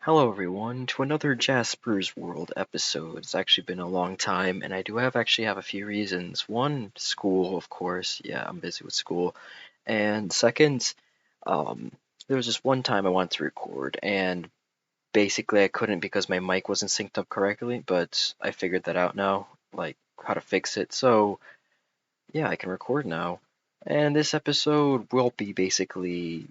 Hello everyone to another Jasper's World episode. It's actually been a long time and I do actually have a few reasons. One, school, of course. Yeah, I'm busy with school. And second, um, there was just one time I wanted to record and basically I couldn't because my mic wasn't synced up correctly, but I figured that out now, like how to fix it. So, yeah, I can record now. And this episode will be basically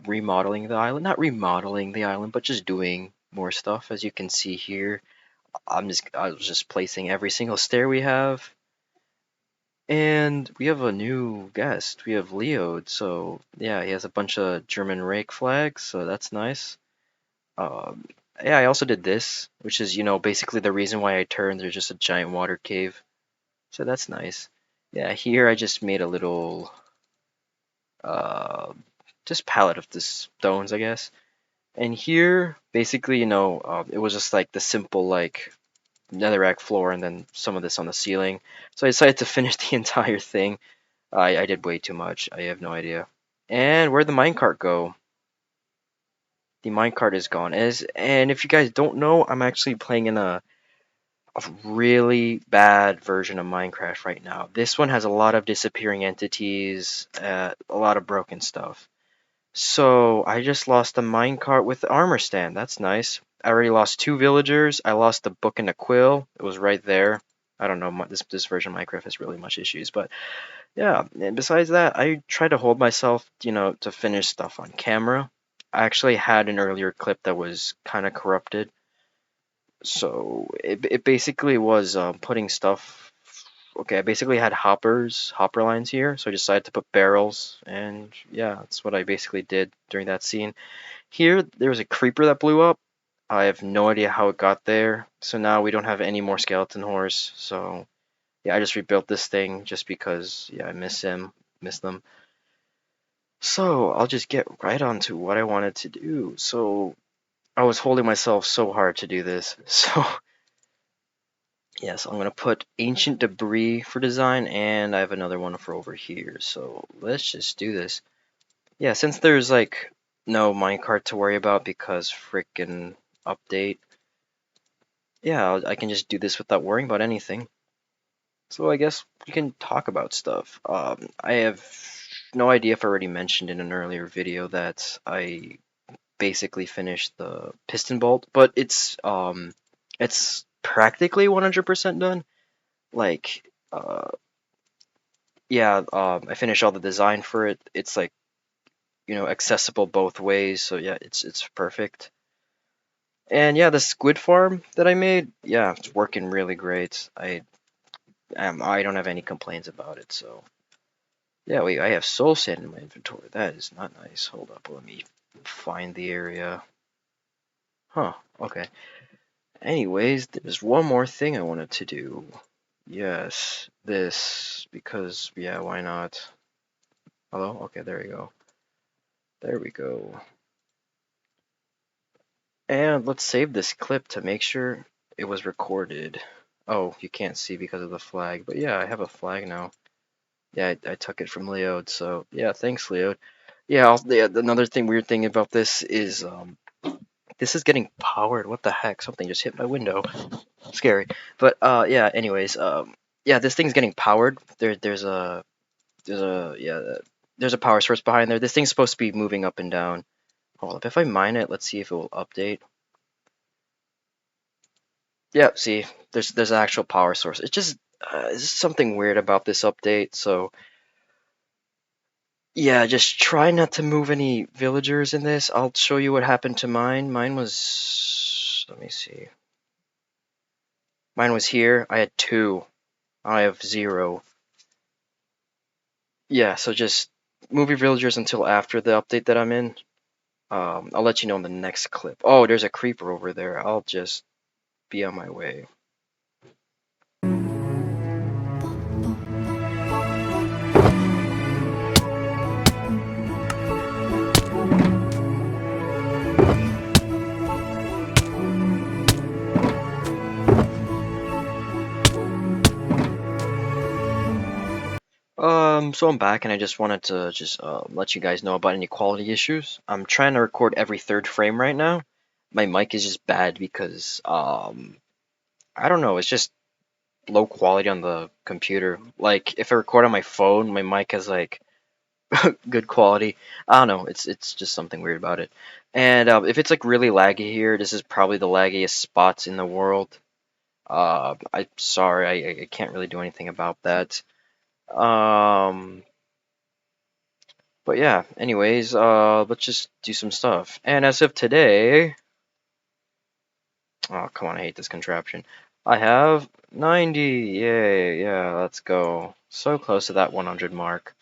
remodeling the island. Not remodeling the island, but just doing more stuff. As you can see here, I was just placing every single stair we have. And we have a new guest. We have Leo. So yeah, he has a bunch of German rake flags, so that's nice. Um, yeah, I also did this, which is, basically the reason why I turned. There's just a giant water cave. So that's nice. Yeah, here I just made a little uh just palette of the stones, I guess. And here, basically, it was just like the simple like netherrack floor and then some of this on the ceiling. So I decided to finish the entire thing. I did way too much. I have no idea. And where'd the minecart go? The minecart is gone. And if you guys don't know, I'm actually playing in a really bad version of Minecraft right now. This one has a lot of disappearing entities, a lot of broken stuff. So I just lost a minecart with the armor stand. That's nice. I already lost two villagers. I lost a book and a quill. It was right there. I don't know. This version of Minecraft has really much issues, but yeah. And besides that, I try to hold myself, to finish stuff on camera. I actually had an earlier clip that was kind of corrupted, so it basically was putting stuff. Okay, I basically had hopper lines here, so I decided to put barrels, and yeah, that's what I basically did during that scene. Here, there was a creeper that blew up. I have no idea how it got there, so now we don't have any more skeleton horse. So yeah, I just rebuilt this thing just because yeah, I miss them. So I'll just get right on to what I wanted to do. So I was holding myself so hard to do this. So yes, I'm gonna put ancient debris for design, and I have another one for over here. So let's just do this. Yeah, since there's like no minecart to worry about because frickin' update, yeah, I can just do this without worrying about anything. So I guess we can talk about stuff. I have no idea if I already mentioned in an earlier video that I basically finished the piston bolt, but it's practically 100% done. Like, yeah, I finished all the design for it. It's like, accessible both ways, so yeah, it's perfect. And yeah, the squid farm that I made, yeah, it's working really great. I don't have any complaints about it. So yeah, wait, I have soul sand in my inventory. That is not nice. Hold up, let me find the area. Huh. Okay. Anyways, there's one more thing I wanted to do. Yes, this because yeah, why not? Hello? Okay, there we go. There we go. And let's save this clip to make sure it was recorded. Oh, you can't see because of the flag, but yeah, I have a flag now. Yeah, I took it from Leod, so yeah, thanks, Leod. Yeah, yeah, another weird thing about this is this is getting powered. What the heck? Something just hit my window. Scary. But yeah, anyways, yeah, this thing's getting powered. There's a power source behind there. This thing's supposed to be moving up and down. Hold up, if I mine it, let's see if it will update. Yeah, see, there's an actual power source. It's just something weird about this update. So yeah, just try not to move any villagers in this. I'll show you what happened to mine. Mine was, let me see. Mine was here. I had 2. I have 0. Yeah, so just move your villagers until after the update that I'm in. I'll let you know in the next clip. Oh, there's a creeper over there. I'll just be on my way. So I'm back and I just wanted to just let you guys know about any quality issues. I'm trying to record every third frame right now. my mic is just bad because I don't know, it's just low quality on the computer. Like if I record on my phone, my mic has like good quality. I don't know, it's just something weird about it. And if it's like really laggy here, this is probably the laggiest spots in the world. I'm sorry, I can't really do anything about that. Um, but yeah, anyways, let's just do some stuff. And as of today, oh come on, I hate this contraption. I have 90. Yay, yeah, let's go. So close to that 100 mark.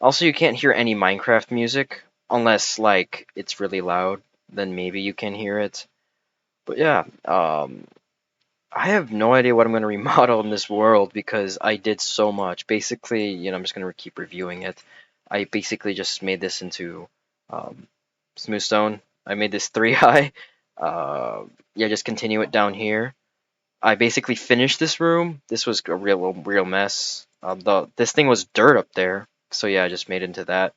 Also, you can't hear any Minecraft music unless like it's really loud. Then maybe you can hear it. But yeah, I have no idea what I'm going to remodel in this world because I did so much. Basically, I'm just going to keep reviewing it. I basically just made this into um, smooth stone. I made this three high. Yeah, just continue it down here. I basically finished this room. This was a real mess. This thing was dirt up there, so yeah, I just made it into that.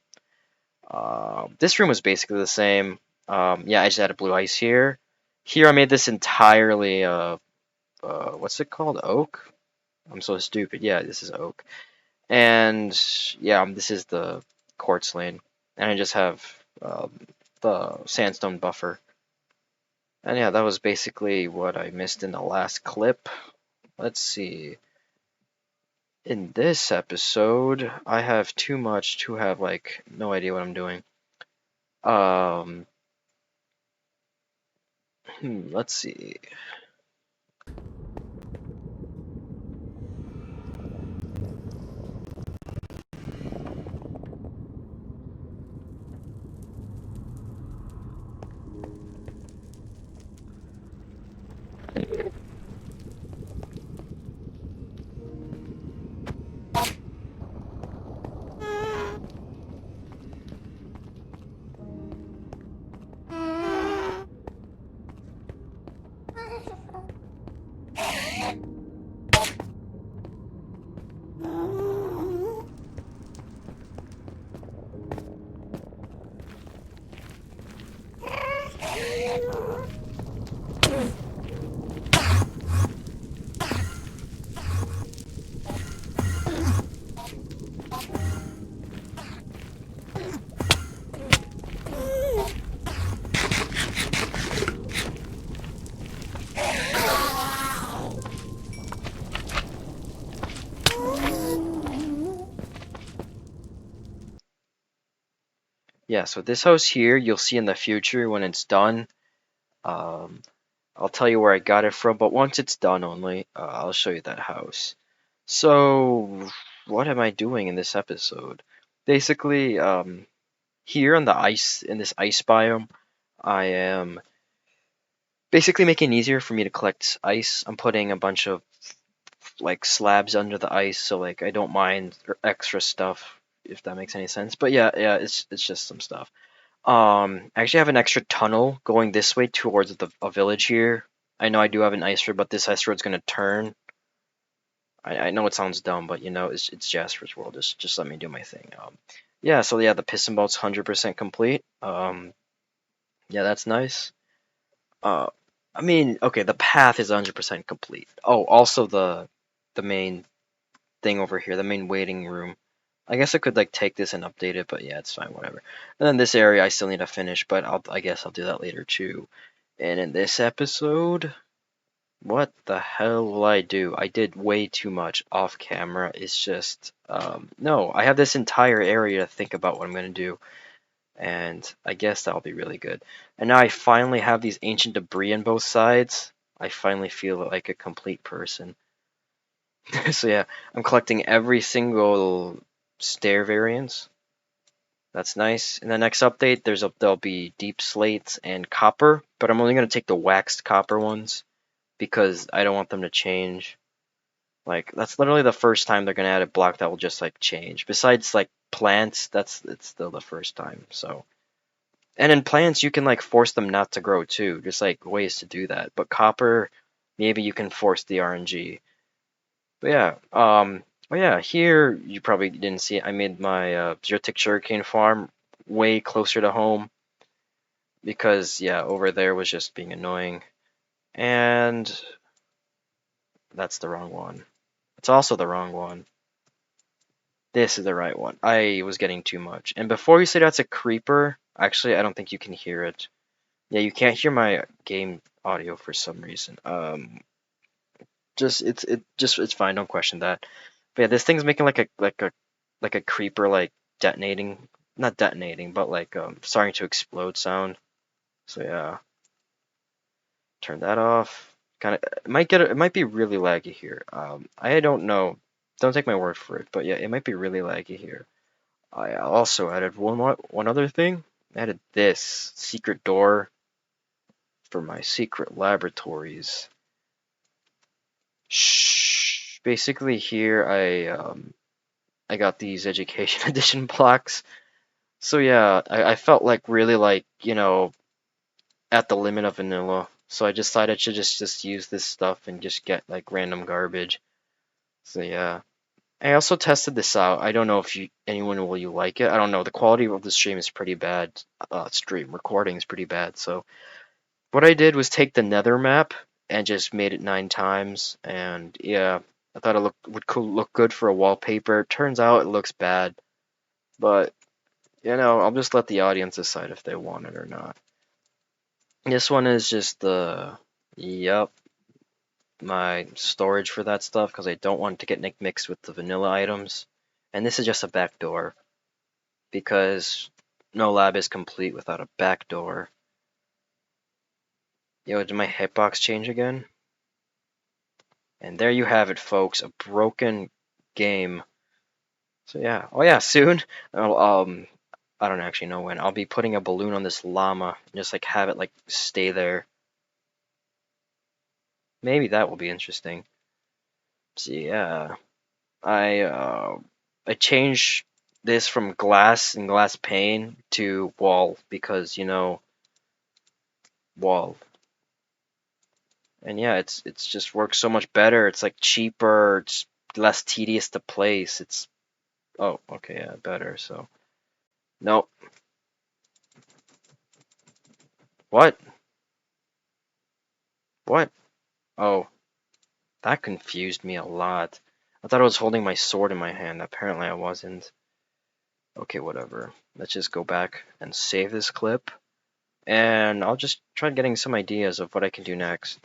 This room was basically the same. Yeah, I just added blue ice here. Here I made this entirely what's it called? Oak? I'm so stupid. Yeah, this is oak. And yeah, this is the quartz lane. And I just have the sandstone buffer. And yeah, that was basically what I missed in the last clip. Let's see. In this episode, I have too much to have like no idea what I'm doing. Um, let's see. Yeah, so this house here, you'll see in the future when it's done. Um, I'll tell you where I got it from, but once it's done only, I'll show you that house. So, what am I doing in this episode? Basically, here on the ice, in this ice biome, I am basically making it easier for me to collect ice. I'm putting a bunch of like slabs under the ice, so like I don't mind extra stuff, if that makes any sense. But yeah, it's just some stuff. I actually have an extra tunnel going this way towards a village here. I know I do have an ice road, but this ice road's gonna turn. I know it sounds dumb, but it's Jasper's World. Just let me do my thing. Yeah, so yeah, the piston belt's 100% complete. Yeah, that's nice. Uh, I mean, okay, the path is 100% complete. Oh, also the main thing over here, the main waiting room. I guess I could like take this and update it, but yeah, it's fine, whatever. And then this area I still need to finish, but I guess I'll do that later too. And in this episode, what the hell will I do? I did way too much off camera. It's just no, I have this entire area to think about what I'm gonna do, and I guess that'll be really good. And now I finally have these ancient debris on both sides. I finally feel like a complete person. So yeah, I'm collecting every single stair variance. That's nice. In the next update, there'll be deep slates and copper, but I'm only gonna take the waxed copper ones because I don't want them to change. Like that's literally the first time they're gonna add a block that will just like change. Besides like plants, it's still the first time. So and in plants you can like force them not to grow too. Just like ways to do that. But copper, maybe you can force the RNG. But yeah, oh yeah, here you probably didn't see it. I made my Zyrtec sugarcane farm way closer to home. because yeah, over there was just being annoying. And that's the wrong one. It's also the wrong one. This is the right one. I was getting too much. And before you say that's a creeper, actually, I don't think you can hear it. Yeah, you can't hear my game audio for some reason. Just it's fine. Don't question that. But yeah, this thing's making like a creeper like detonating, not detonating, but like starting to explode sound. So yeah, turn that off. Kind of it might be really laggy here. I don't know. Don't take my word for it, but yeah, it might be really laggy here. I also added one other thing. I added this secret door for my secret laboratories. Shh. Basically, here I got these education edition blocks. So yeah, I felt like really like at the limit of vanilla. So I decided to just use this stuff and just get like random garbage. So yeah. I also tested this out. I don't know if anyone will you like it. I don't know. The quality of the stream is pretty bad. Stream recording is pretty bad. So what I did was take the Nether map and just made it 9 times. And yeah, I thought it would look good for a wallpaper. Turns out it looks bad. But I'll just let the audience decide if they want it or not. This one is just yep, my storage for that stuff because I don't want it to get mixed with the vanilla items. And this is just a back door because no lab is complete without a back door. Yo, did my hitbox change again? And there you have it, folks, a broken game. So yeah, oh yeah, soon. I don't actually know when. I'll be putting a balloon on this llama and just like have it like stay there. Maybe that will be interesting. So yeah, I uh, I changed this from glass and glass pane to wall because wall. And yeah, it's just works so much better. It's like cheaper. It's less tedious to place. It's oh okay yeah better. So nope. What what? Oh, that confused me a lot. I thought I was holding my sword in my hand. Apparently I wasn't. Okay, whatever. Let's just go back and save this clip. And I'll just try getting some ideas of what I can do next.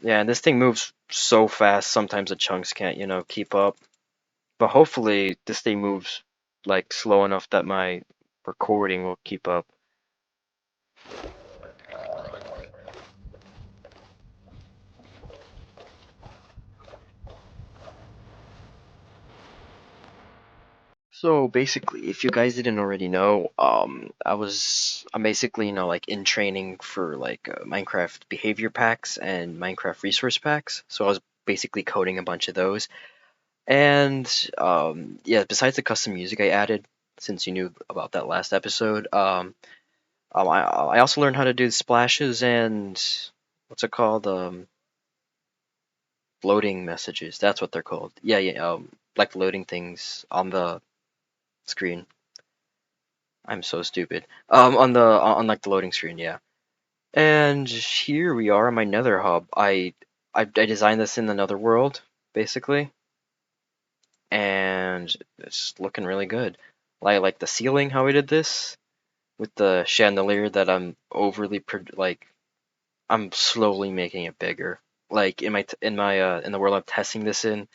Yeah, and this thing moves so fast, sometimes the chunks can't, keep up. But hopefully this thing moves like slow enough that my recording will keep up. So basically, if you guys didn't already know, I'm basically, like in training for like Minecraft behavior packs and Minecraft resource packs. So I was basically coding a bunch of those. And yeah, besides the custom music I added, since you knew about that last episode, I also learned how to do splashes and what's it called? Loading messages. That's what they're called. Yeah, yeah. Like loading things on the screen. I'm so stupid. On like the loading screen, yeah. And here we are on my Nether hub. I designed this in another world, basically, and it's looking really good. Like the ceiling, how we did this with the chandelier that I'm like I'm slowly making it bigger. Like in the world I'm testing this in,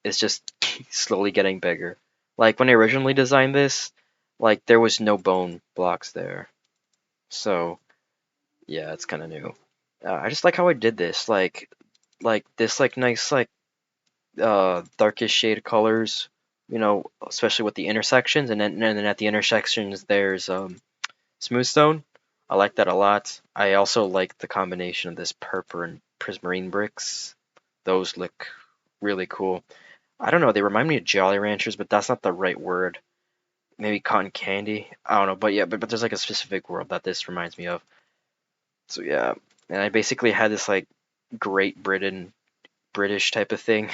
it's just slowly getting bigger. Like when I originally designed this, like there was no bone blocks there. So yeah, it's kind of new. I just like how I did this, like this, like nice, like darkish shade colors, especially with the intersections, and then at the intersections there's smooth stone. I like that a lot. I also like the combination of this purple and prismarine bricks. Those look really cool. I don't know, they remind me of Jolly Ranchers, but that's not the right word. Maybe cotton candy. I don't know, but yeah, but there's like a specific world that this reminds me of. So yeah, and I basically had this like Great Britain British type of thing.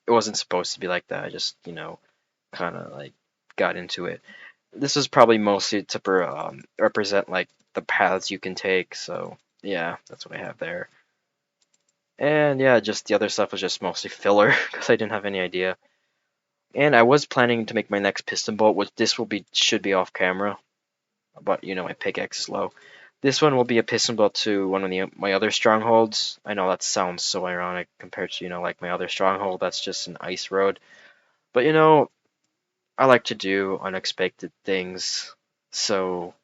It wasn't supposed to be like that. I just kind of like got into it. this is probably mostly to represent like the paths you can take. So yeah, that's what I have there. And yeah, just the other stuff was just mostly filler because I didn't have any idea. And I was planning to make my next piston bolt, which this will be should be off camera, but you know my pickaxe is low. This one will be a piston bolt to one of my other strongholds. I know that sounds so ironic compared to like my other stronghold. That's just an ice road, but I like to do unexpected things. So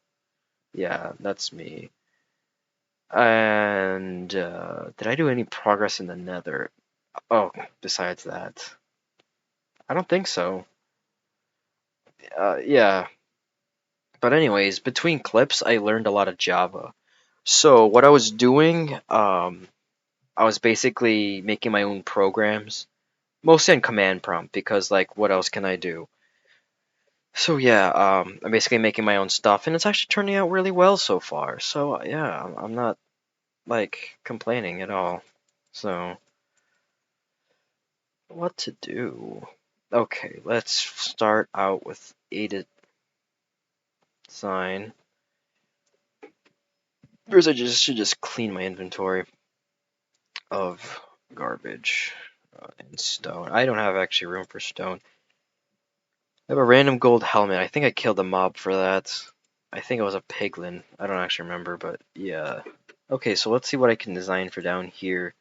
yeah, that's me. And did I do any progress in the Nether? Oh, besides that, I don't think so. Yeah, but anyways, between clips, I learned a lot of Java. So what I was doing, I was basically making my own programs, mostly on command prompt because like what else can I do? So yeah, I'm basically making my own stuff, and it's actually turning out really well so far. So yeah, I'm not like complaining at all. So what to do? Okay, let's start out with a design. First, I should just clean my inventory of garbage and stone. I don't have actually room for stone. I have a random gold helmet. I think I killed a mob for that. I think it was a piglin. I don't actually remember, but yeah. Okay, so let's see what I can design for down here.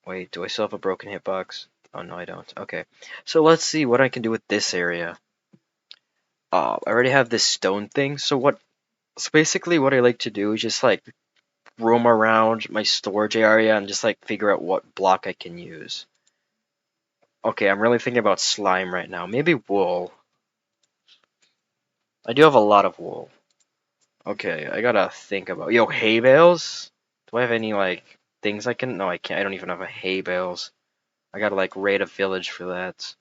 Wait, do I still have a broken hitbox? Oh, no, I don't. Okay, so let's see what I can do with this area. I already have this stone thing, so what? So basically, what I like to do is just like roam around my storage area and just like figure out what block I can use. Okay, I'm really thinking about slime right now. Maybe wool. I do have a lot of wool. Okay, I gotta think about. Yo, hay bales? Do I have any like things I can? No, I can't. I don't even have a hay bales. I gotta like raid a village for that.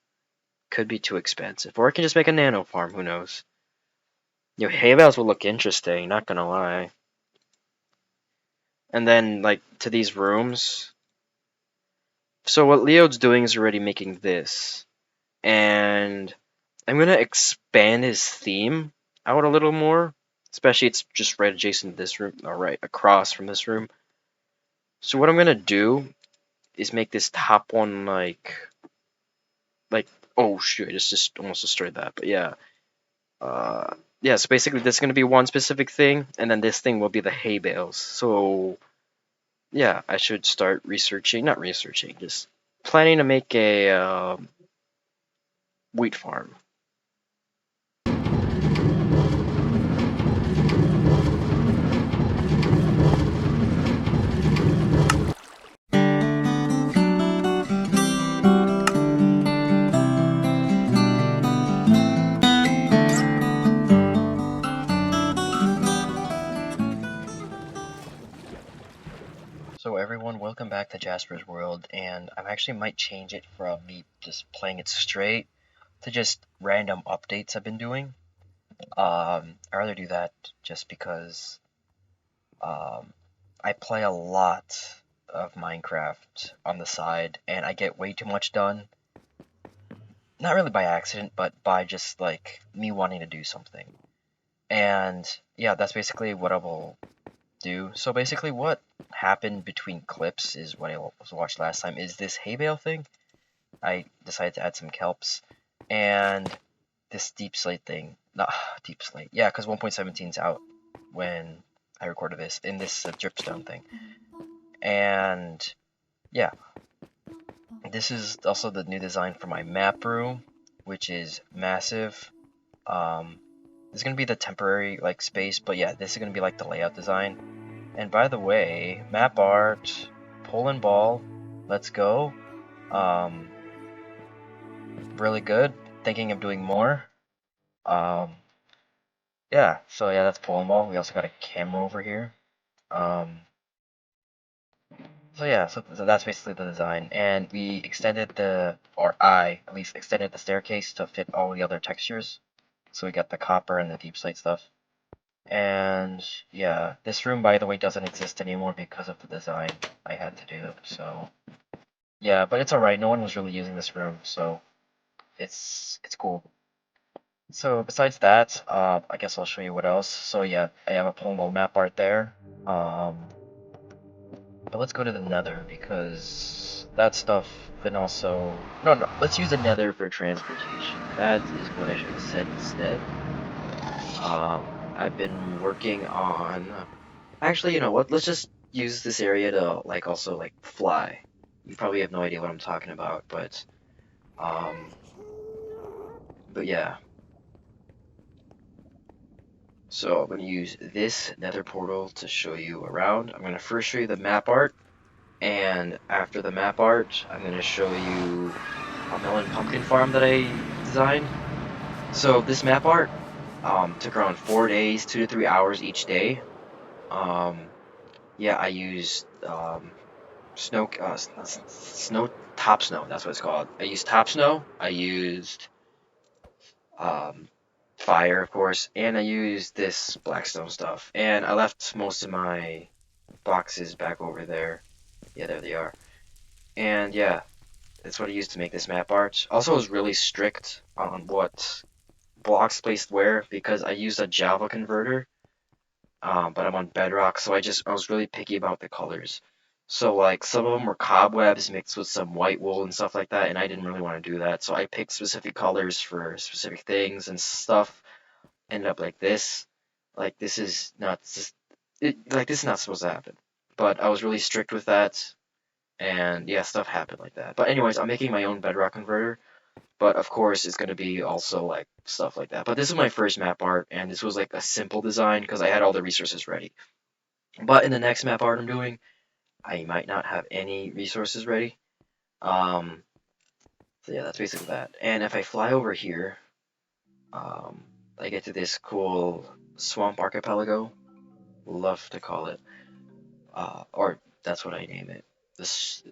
Could be too expensive. Or I can just make a nano farm. Who knows? Yo, hay bales will look interesting. Not gonna lie. And then like to these rooms. So what Leo's doing is already making this, and I'm gonna expand his theme out a little more. Especially it's just right adjacent to this room, or right across from this room. So what I'm gonna do is make this top one like oh shoot, I just almost destroyed that. But yeah. Yeah, so basically this is gonna be one specific thing, and then this thing will be the hay bales. So yeah, I should start researching, not researching, just planning to make a wheat farm. So everyone, welcome back to Jasper's World, and I actually might change it from me just playing it straight to just random updates I've been doing. I rather do that just because um, I play a lot of Minecraft on the side, and I get way too much done. Not really by accident, but by just like me wanting to do something. And yeah, that's basically what I will do. So basically, what happened between clips is what I watched last time is this hay bale thing. I decided to add some kelps and this deep slate thing. Not deep slate, yeah, because 1.17 is out when I recorded this in this dripstone thing. And yeah, this is also the new design for my map room, which is massive. This is gonna be the temporary like space, but yeah, this is gonna be like the layout design. And by the way, map art, pole and ball, let's go. Um, really good. Thinking of doing more. Um, yeah, so yeah, that's pole and ball. We also got a camera over here. Um, so yeah, so that's basically the design. And we extended or I at least extended the staircase to fit all the other textures. So we got the copper and the deep slate stuff. And yeah, this room, by the way, doesn't exist anymore because of the design I had to do. So yeah, but it's alright. No one was really using this room, so it's cool. So besides that, I guess I'll show you what else. So yeah, I have a Polo map art there. Um, but let's go to the Nether because that stuff, and also no, let's use the Nether for transportation. That is what I should have said instead. I've been working on. Actually, you know what? Let's just use this area to like also like fly. You probably have no idea what I'm talking about, um, but yeah. So I'm going to use this nether portal to show you around. I'm going to first show you the map art, and after the map art, I'm going to show you a melon pumpkin farm that I designed. So this map art took around 4 days, 2 to 3 hours each day. Um, yeah, I used snow top snow. That's what it's called. I used top snow. I used um, fire, of course, and I used this blackstone stuff. And I left most of my boxes back over there. Yeah, there they are. And yeah, that's what I used to make this map art. Also, I was really strict on what blocks placed where because I used a Java converter, but I'm on Bedrock, so I was really picky about the colors. So like some of them were cobwebs mixed with some white wool and stuff like that, and I didn't really want to do that. So I picked specific colors for specific things and stuff. Ended up like this. Like this is not just like this is not supposed to happen. But I was really strict with that, and yeah, stuff happened like that. But anyways, I'm making my own Bedrock converter. But of course, it's gonna be also like stuff like that. But this is my first map art, and this was like a simple design because I had all the resources ready. But in the next map art I'm doing, I might not have any resources ready. Um, so yeah, that's basically that. And if I fly over here, um, I get to this cool swamp archipelago. Love to call it, or that's what I name it.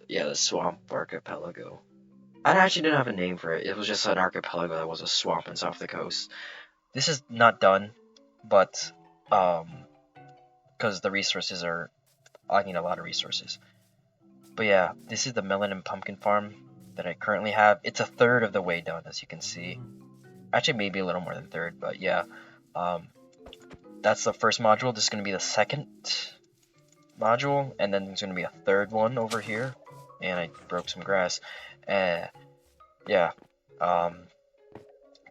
Yeah, the swamp archipelago. I actually didn't have a name for it. It was just an archipelago that was a swamp and off the coast. This is not done, but because the resources are, I need a lot of resources. But yeah, this is the melon and pumpkin farm that I currently have. It's a third of the way done, as you can see. Actually, maybe a little more than third, but yeah. Um, that's the first module. This is going to be the second module, and then there's going to be a third one over here. And I broke some grass. Yeah. Um,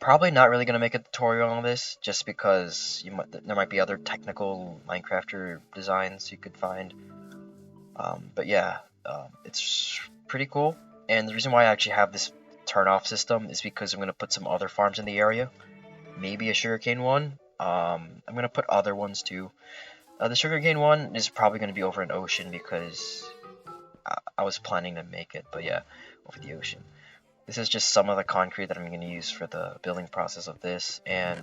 probably not really going to make a tutorial on this, just because there might be other technical Minecrafter designs you could find. But yeah, it's pretty cool. And the reason why I actually have this turn off system is because I'm going to put some other farms in the area. Maybe a sugarcane one. I'm going to put other ones too. The sugarcane one is probably going to be over an ocean because I was planning to make it, but yeah, over the ocean. This is just some of the concrete that I'm going to use for the building process of this. And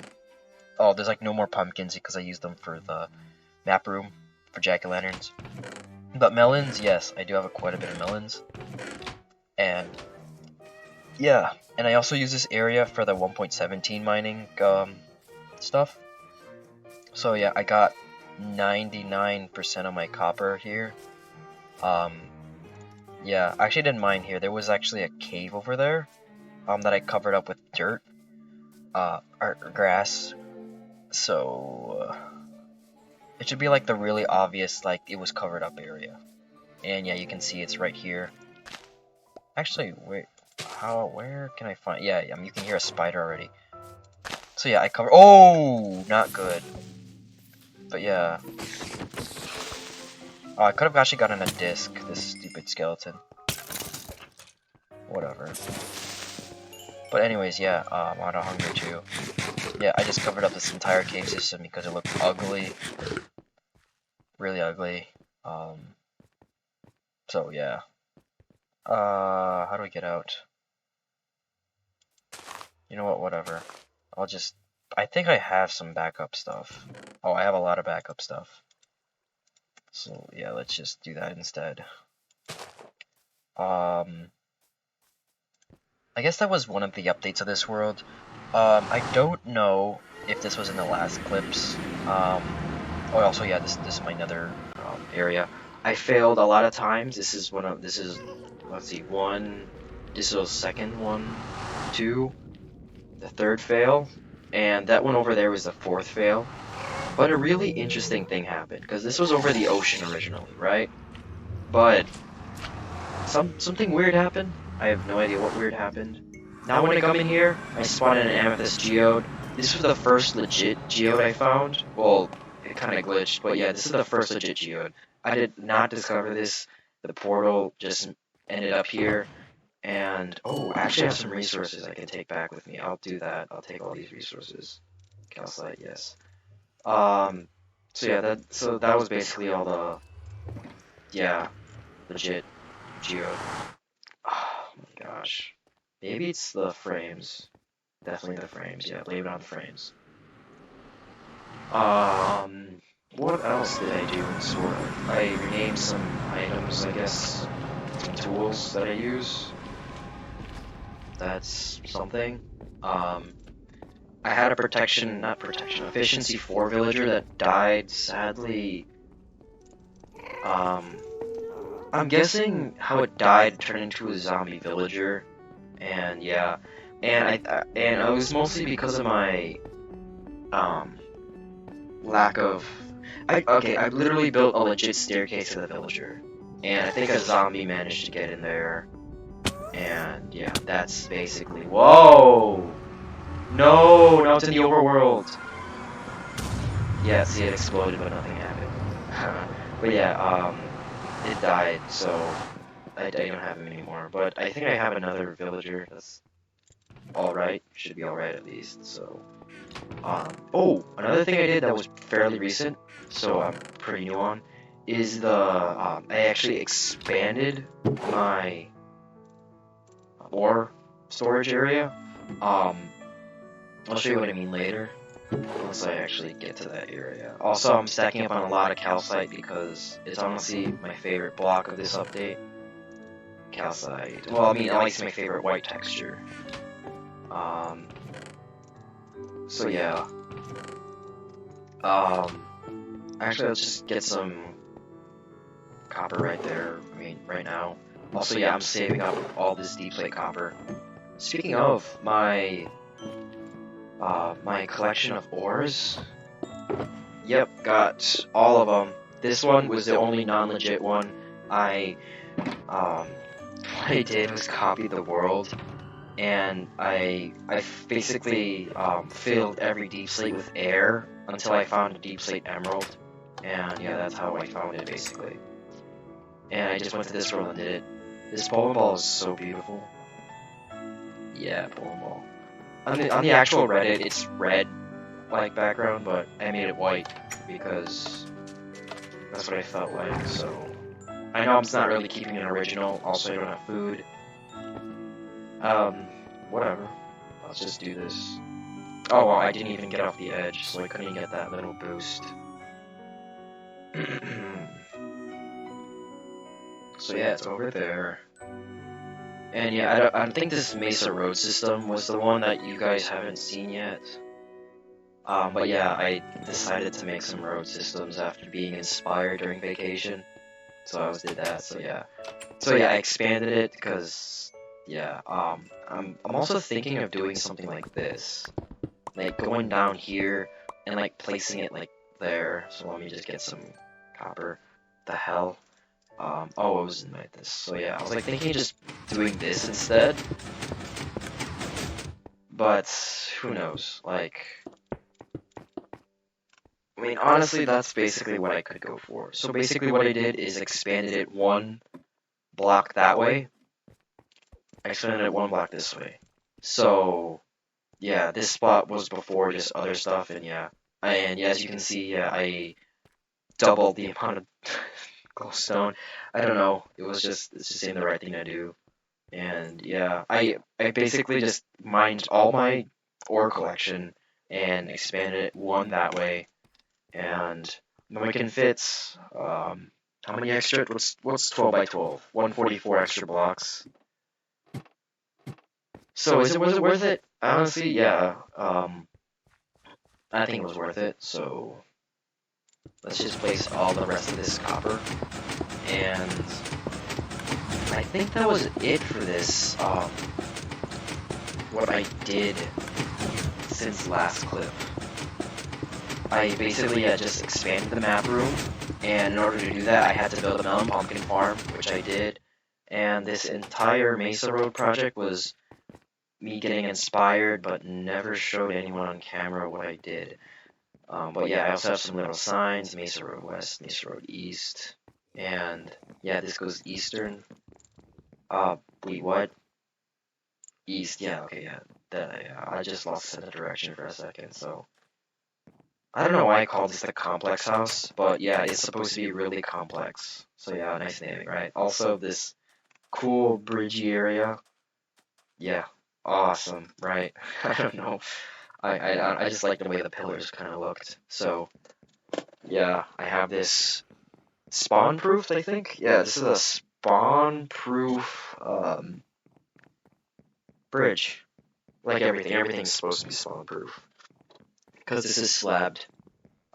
oh, there's like no more pumpkins because I used them for the map room for jack-o'-lanterns. But melons, yes, I do have quite a bit of melons. And yeah, and I also use this area for the 1.17 mining stuff. So yeah, I got 99% of my copper here. Yeah, I actually didn't mine here. There was actually a cave over there that I covered up with dirt or grass. So it should be like the really obvious, like it was covered up area. And yeah, you can see it's right here. Actually, wait, where can I find? Yeah, you can hear a spider already. So yeah, I cover. Oh, not good. But yeah. Oh, I could have actually gotten a disc. This stupid skeleton. Whatever. But anyways, yeah, I'm out of hunger too. Yeah, I just covered up this entire cave system because it looked ugly. Really ugly. So yeah. How do we get out? You know what, whatever. I think I have some backup stuff. Oh, I have a lot of backup stuff. So yeah, let's just do that instead. I guess that was one of the updates of this world. I don't know if this was in the last clips. Oh, also, yeah, this is my nether area. I failed a lot of times. This is, let's see, one, this is the second one, two, the third fail. and that one over there was the fourth fail. But a really interesting thing happened, because this was over the ocean originally, right? But something weird happened. I have no idea what weird happened. Now when I come in here, I spawn in an amethyst geode. This was the first legit geode I found. Well, it kind of glitched, but yeah, this is the first legit geode. I did not discover this. The portal just ended up here. And, oh, I actually have some resources I can take back with me. I'll do that. I'll take all these resources. Calcite, yes. So yeah, that was basically all the, yeah, legit geode. Oh my gosh. Maybe it's the frames. Definitely the frames, yeah, blame it on the frames. What else did I do in Sword? I renamed some items, I guess. Some tools that I use. That's something. I had a efficiency 4 villager that died, sadly. I'm guessing how it died turned into a zombie villager, and yeah, and it was mostly because of my lack of. I literally built a legit staircase to the villager, and I think a zombie managed to get in there, and yeah, that's basically. Whoa! No, now it's in the overworld. Yeah, see, it exploded, but nothing happened. But yeah, it died, so I don't have him anymore. But I think I have another villager that's alright. Should be alright at least, so. Oh, another thing I did that was fairly recent, so I'm pretty new on, is I actually expanded my ore storage area. I'll show you what I mean later, once I actually get to that area. Also, I'm stacking up on a lot of calcite because it's honestly my favorite block of this update. Calcite. Well, I mean, at least my favorite white texture. So yeah. Actually, let's just get some copper right there. I mean, right now. Also, yeah, I'm saving up all this deep plate copper. Speaking of, my collection of ores. Yep, got all of them. This one was the only non-legit one. What I did was copy the world, and I basically filled every deep slate with air until I found a deep slate emerald, and yeah, that's how I found it basically. And I just went to this world and did it. This bowling ball is so beautiful. Yeah, bowling ball. On the actual Reddit, it's red like background, but I made it white because that's what I felt like. So I know I'm not really keeping it original. Also, I don't have food. Whatever. Let's just do this. Oh, well, I didn't even get off the edge, so I couldn't get that little boost. So yeah, it's over there. And yeah, I don't think this Mesa Road system was the one that you guys haven't seen yet. But yeah, I decided to make some road systems after being inspired during vacation. So I did that, so yeah. So yeah, I expanded it because, yeah, I'm also thinking of doing something like this. Like going down here and like placing it like there. So let me just get some copper. The hell? Oh, it was in like this. So yeah, I was like thinking of just doing this instead. But who knows? Like, I mean, honestly, that's basically what I could go for. So basically what I did is expanded it one block that way. I expanded it one block this way. So, yeah, this spot was before just other stuff, and yeah. And yeah, as you can see, yeah, I doubled the amount of glowstone. I don't know, it's just saying the right thing to do. And yeah, I basically just mined all my ore collection and expanded it one that way. And then we can fit how many extra? What's 12 by 12? 144 extra blocks. So was it worth it? Honestly, yeah. I think it was worth it. So let's just place all the rest of this copper, and I think that was it for this. What I did since last clip. I basically just expanded the map room, and in order to do that, I had to build a melon pumpkin farm, which I did. And this entire Mesa Road project was me getting inspired, but never showed anyone on camera what I did. But yeah, I also have some little signs: Mesa Road West, Mesa Road East, and yeah, this goes eastern. Wait, what? East? Yeah, okay, yeah. I just lost sense of direction for a second, so. I don't know why I called this the complex house, but yeah, it's supposed to be really complex. So yeah, nice naming, right? Also, this cool bridgey area. Yeah, awesome, right? I don't know. I just like the way the pillars kind of looked. So yeah, I have this spawn-proof, I think. Yeah, this is a spawn-proof bridge. Like everything, everything's supposed to be spawn-proof because this is slabbed.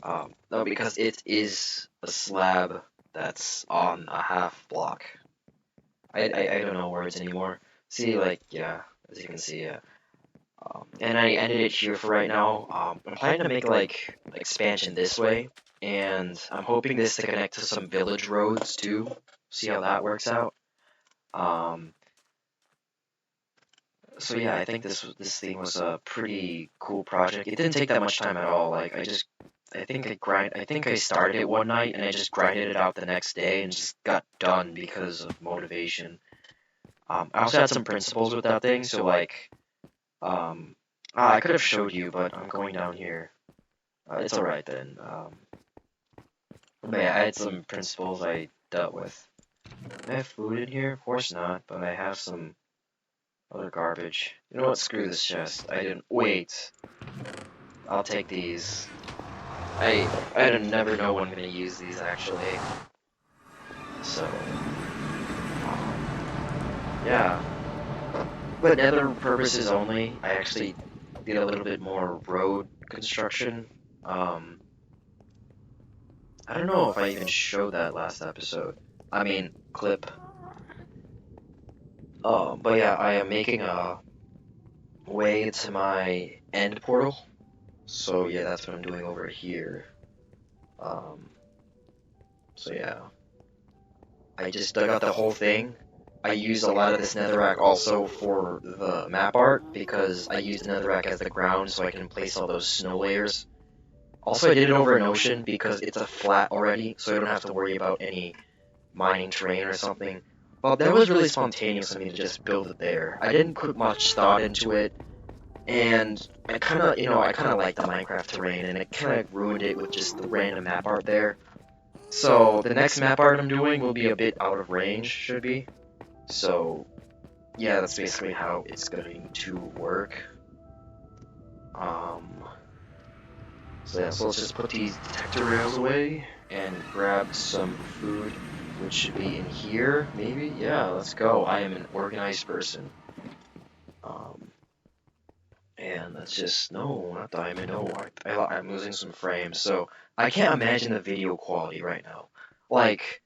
No, because it is a slab that's on a half block. I don't know words anymore. See, like, yeah, as you can see, yeah. And I ended it here for right now. I'm planning to make, like, expansion this way, and I'm hoping this to connect to some village roads, too. See how that works out. So yeah, I think this thing was a pretty cool project. It didn't take that much time at all. Like, I think I started it one night and I just grinded it out the next day and just got done because of motivation. I also had some principles with that thing, so like, I could have showed you, but I'm going down here. It's alright then. But yeah, I had some principles I dealt with. Do I have food in here? Of course not, but I have some other garbage. You know what? Screw this chest. I didn't. Wait. I'll take these. I don't never know when I'm gonna use these actually. So yeah. But nether purposes only. I actually did a little bit more road construction. I don't know if I even showed that last episode. I mean clip. But yeah, I am making a way to my end portal. So yeah, that's what I'm doing over here. Um, so yeah. I just dug out the whole thing. I used a lot of this netherrack also for the map art because I used netherrack as the ground so I can place all those snow layers. Also, I did it over an ocean because it's a flat already, so I don't have to worry about any mining terrain or something. Well, that was really spontaneous of me to just build it there. I didn't put much thought into it, and I kind of like the Minecraft terrain, and it kind of ruined it with just the random map art there. So the next map art I'm doing will be a bit out of range, should be. So yeah, that's basically how it's going to work. So yeah, so let's just put these detector rails away and grab some food, which should be in here, maybe? Yeah, let's go. I am an organized person. And that's just, no, not diamond, no, I'm losing some frames, so I can't imagine the video quality right now. Like,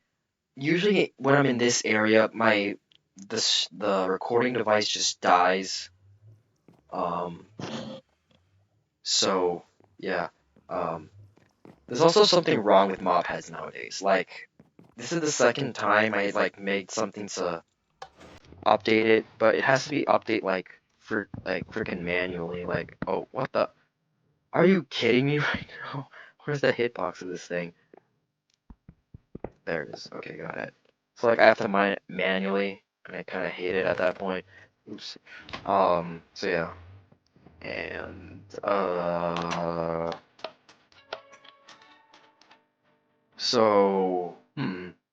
usually when I'm in this area, the recording device just dies. So yeah. There's also something wrong with mob heads nowadays. Like, this is the second time I like made something to update it, but it has to be update like freaking manually. Like, oh, what the? Are you kidding me right now? Where's the hitbox of this thing? There it is. Okay, got it. So like I have to mine it manually, and I kind of hate it at that point. Oops. So yeah. And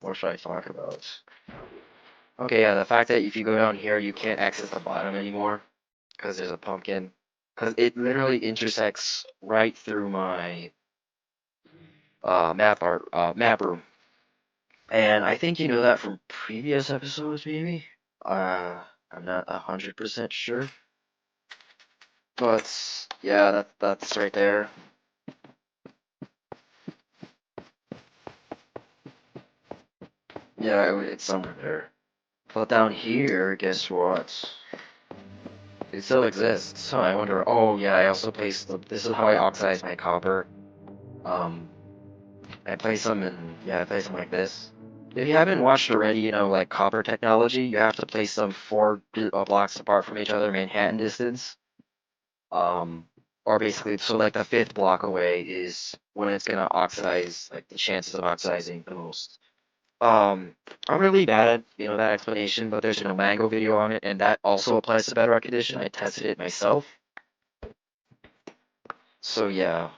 what should I talk about? Okay, yeah, the fact that if you go down here, you can't access the bottom anymore because there's a pumpkin. Because it literally intersects right through my map room. And I think you know that from previous episodes, maybe. I'm not 100% sure, but yeah, that's right there. Yeah, it's somewhere there. But down here, guess what? it still exists. So I wonder, oh yeah, I also placed this is how I oxidize my copper. Um, I place them in, yeah, I place them like this. If you haven't watched already, you know, like copper technology, you have to place them four blocks apart from each other, Manhattan distance. Um, or basically, so like the fifth block away is when it's gonna oxidize, like the chances of oxidizing the most. I'm really bad at, you know, that explanation, but there's a Mango video on it, and that also applies to bedrock edition. I tested it myself. So yeah.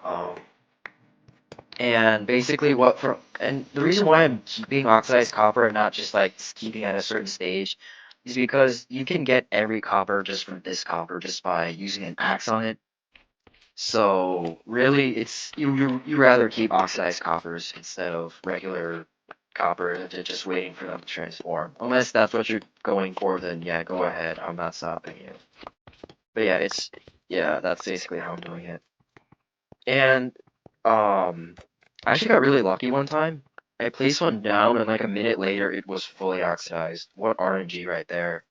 Um, and basically and the reason why I'm keeping oxidized copper and not just like keeping at a certain stage is because you can get every copper just from this copper just by using an axe on it. So really, it's you rather keep oxidized coppers instead of regular copper and just waiting for them to transform. Unless that's what you're going for, then yeah, go ahead. I'm not stopping you. But yeah, that's basically how I'm doing it. And I actually got really lucky one time. I placed one down, and like a minute later, it was fully oxidized. What RNG right there.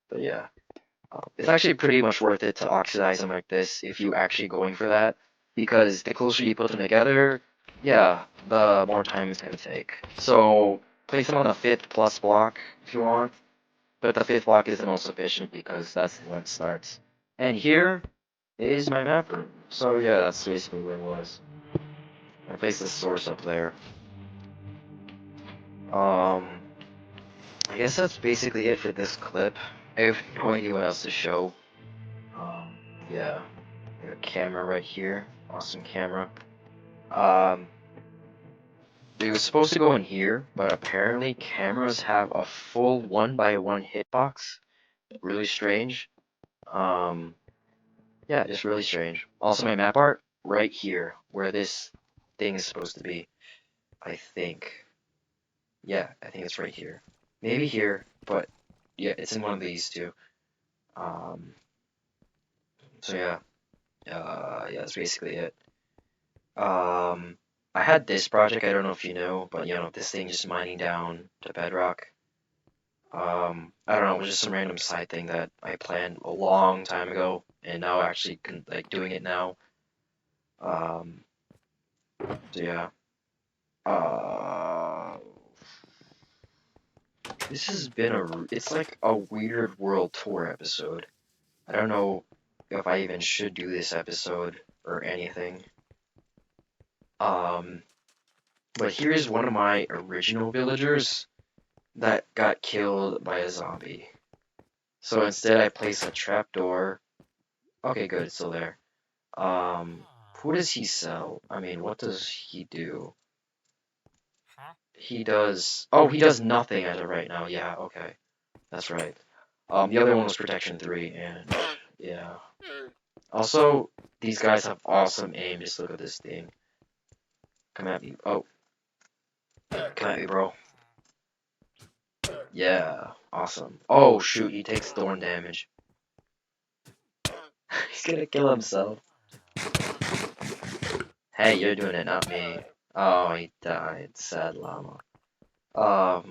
But yeah. It's actually pretty much worth it to oxidize them like this if you actually going for that, because the closer you put them together, yeah, the more time it's gonna take. So place them on the fifth plus block if you want, but the fifth block is the most efficient because that's when it starts. And here is my map room. So yeah, that's basically where it was. I placed the source up there. Um, I guess that's basically it for this clip. I have no idea what else to show. Um, yeah. A camera right here. Awesome camera. Um, it was supposed to go in here, but apparently cameras have a full 1x1 hitbox. Really strange. Um, yeah, just really strange. Also, my map art right here, where this thing is supposed to be. I think. Yeah, I think it's right here. Maybe here, but yeah, it's in one of these two. Um, so yeah, yeah, that's basically it. Um, I had this project, I don't know if you know, but you know, this thing just mining down to bedrock. I don't know, it was just some random side thing that I planned a long time ago, and now actually like doing it now. Um, so yeah. Uh, this has been it's like a Weird World Tour episode. I don't know if I even should do this episode or anything. Um, but here's one of my original villagers that got killed by a zombie. So instead I place a trapdoor. Okay, good, it's still there. Who does he sell? I mean, what does he do? He does... Oh, he does nothing as of right now. Yeah, okay. That's right. The other one was Protection 3, and... Yeah. Also, these guys have awesome aim. Just look at this thing. Come at me. Oh. Come at me, bro. Yeah. Awesome. Oh, shoot, he takes thorn damage. He's gonna kill himself. Hey, you're doing it, not me. Oh, he died. Sad llama. Oh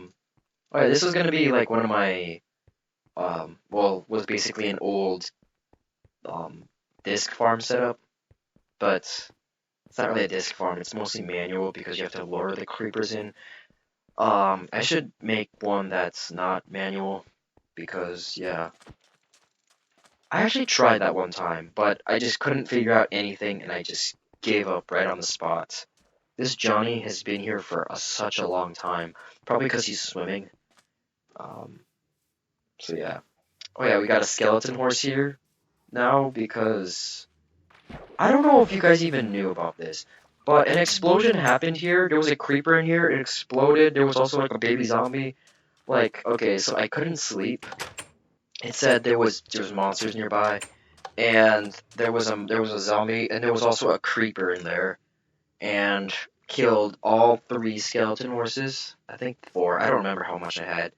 yeah, this was gonna be like one of my, well, was basically an old, disc farm setup, but it's not really a disc farm, it's mostly manual because you have to lure the creepers in. I should make one that's not manual because, yeah. I actually tried that one time, but I just couldn't figure out anything and I just gave up right on the spot. This Johnny has been here for such a long time, probably because he's swimming. Um, so yeah. Oh yeah, we got a skeleton horse here now because I don't know if you guys even knew about this, but an explosion happened here. There was a creeper in here. It exploded. There was also like a baby zombie. Like, okay, so I couldn't sleep. It said there was monsters nearby, and there was a zombie, and there was also a creeper in there, and killed all three skeleton horses. I think four. I don't remember how much I had.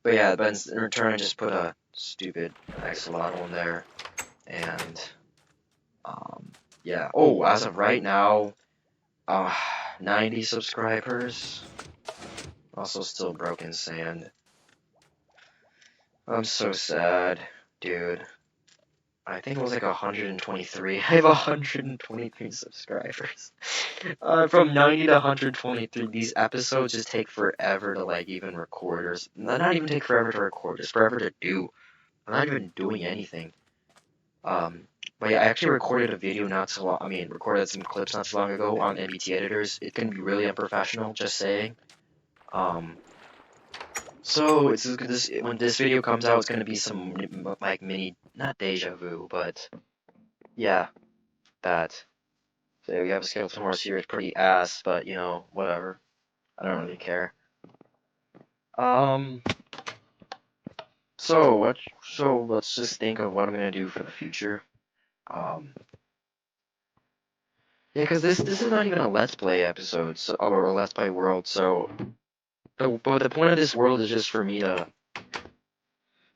But yeah, but in return, I just put a stupid axolotl in there, and yeah. Oh, as of right now, uh, 90 subscribers. Also, still broken sand. I'm so sad. Dude, I think it was like 123. I have 123 subscribers. From 90 to 123, these episodes just take forever to like even record, or not even take forever to record, just forever to do. I'm not even doing anything. Um, but yeah, I actually recorded a video not so long. I mean, recorded some clips not so long ago on NBT editors. It can be really unprofessional, just saying. Um, so it's this when this video comes out, it's gonna be some like mini, not deja vu, but yeah, that. So we have a schedule tomorrow series, pretty ass, but you know, whatever. I don't really care. Um, so what? So let's just think of what I'm gonna do for the future. Um, yeah, because this is not even a Let's Play episode, so, or a Let's Play world. So, but the point of this world is just for me to.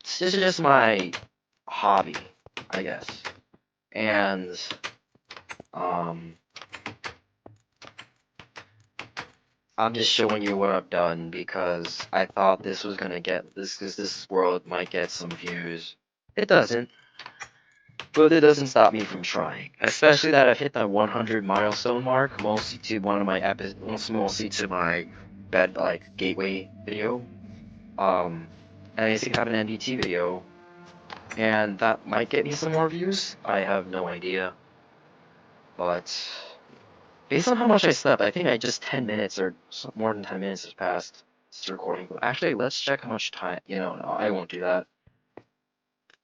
This is just my hobby, I guess, and um, I'm just showing you what I've done because I thought this was gonna get this, because this world might get some views. It doesn't, but it doesn't stop me from trying. Especially that I've hit the 100 milestone mark, mostly to one of my mostly to my bed like gateway video. And I used to have an NDT video, and that might get me some more views. I have no idea, but based on how much I slept, I think I just 10 minutes or more than 10 minutes has passed since recording. Actually, let's check how much time. No, I won't do that.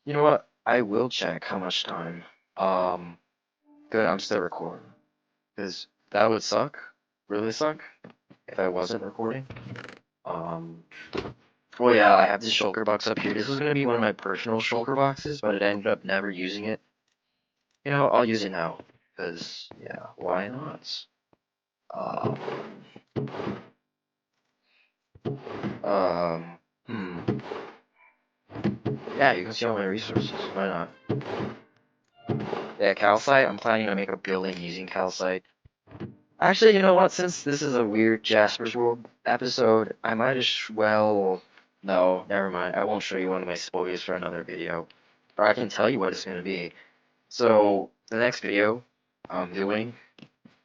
You know what? I will check how much time. Good, I'm still recording. Because that would suck. Really suck. If I wasn't recording. Well, yeah, I have this shulker box up here. This was gonna be one of my personal shulker boxes, but it ended up never using it. I'll use it now. Because, yeah, why not? Um, um, hmm. Yeah, you can see all my resources. Why not? Yeah, calcite. I'm planning to make a building using calcite. Actually, you know what? Since this is a weird Jasper's World episode, I might as well. No, never mind. I won't show you one of my spoilers for another video. Or I can tell you what it's going to be. So, the next video I'm doing,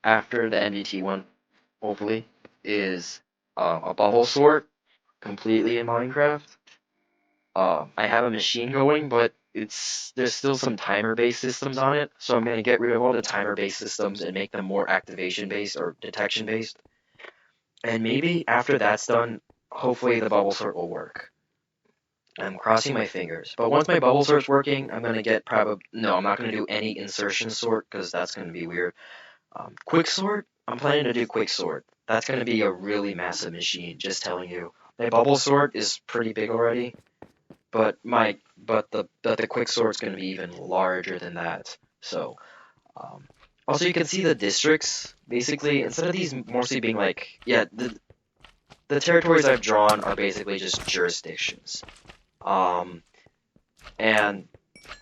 after the NDT one, hopefully, is a bubble sort, completely in Minecraft. I have a machine going, but there's still some timer-based systems on it, so I'm gonna get rid of all the timer-based systems and make them more activation-based or detection-based. And maybe after that's done, hopefully the bubble sort will work. I'm crossing my fingers. But once my bubble sort's working, I'm gonna get no, I'm not gonna do any insertion sort because that's gonna be weird. Quick sort, I'm planning to do quick sort. That's gonna be a really massive machine. Just telling you. My bubble sort is pretty big already. But the quick sort's going to be even larger than that. So, also you can see the districts. Basically, instead of these mostly being like, yeah, the territories I've drawn are basically just jurisdictions. And